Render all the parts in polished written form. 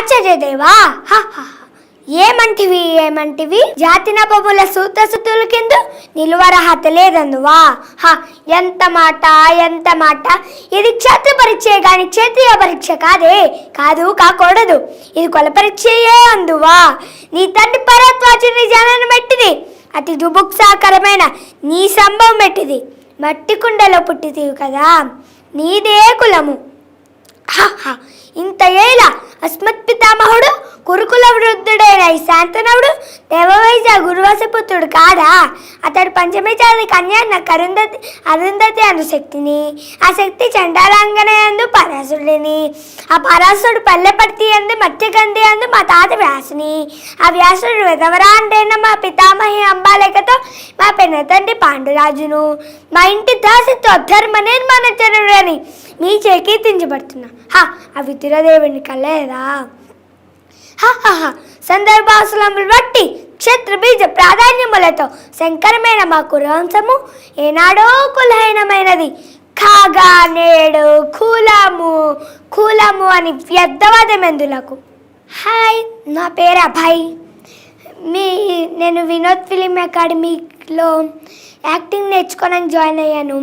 ఆచార్యదేవా ఏమంటివి జాతిన బొబ్బుల సూతసుతుల కింద నిలువరహత లేదందువా ఎంత మాట ఇది క్షేత్ర పరీక్షే గాని క్షేత్రీయ పరీక్ష కాకూడదు ఇది కుల పరీక్షయే అందువా నీ తండ్రి పరత్వాచుని జననం మెట్టిది అతి దుబుక్సాకరమైన నీ సంభవం మెట్టిది మట్టి కుండలో పుట్టితివి కదా నీదే కులము ఇంత ఏళ అస్మత్ పితామహుడు కురుకుల వృద్ధుడైన ఈ శాంతనవుడు దేవవైజ గురువసపుత్రుడు కాదా అతడు పంచమేజాది కన్యా నాకు అరుంధతి అను శక్తిని ఆ శక్తి చండాలాంగన అందు పరాశుడిని ఆ పరాశుడు పల్లెపర్తి అందు మత్స్యగంధి అందు మా తాత వ్యాసుని ఆ వ్యాసుడు విధవరా అంటేన మా పితామహి అంబాలేకతో మా పెన్నతండ్రి పాండురాజును మా ఇంటి దాసితో ధర్మ నిర్మాణచరుడని మీ కీర్తించబడుతున్నా ఆ వితురదేవుని కలేదా సందర్భావసరములు బట్టి క్షేత్ర బీజ ప్రాధాన్యములతో శంకరమైన మా కులవంశము ఏనాడో కులహీనమైనది కాగా నేడు కులము అని వ్యర్థవాదమెందులకు. హాయ్, నా పేరు అభయ్. నేను వినోద్ ఫిలిం అకాడమీలో యాక్టింగ్ నేర్చుకోవడానికి జాయిన్ అయ్యాను.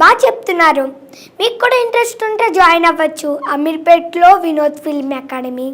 బాగా చెప్తున్నారు. మీకు కూడా ఇంట్రెస్ట్ ఉంటే జాయిన్ అవ్వచ్చు. అమీర్పేట్లో వినోద్ ఫిలిం అకాడమీ.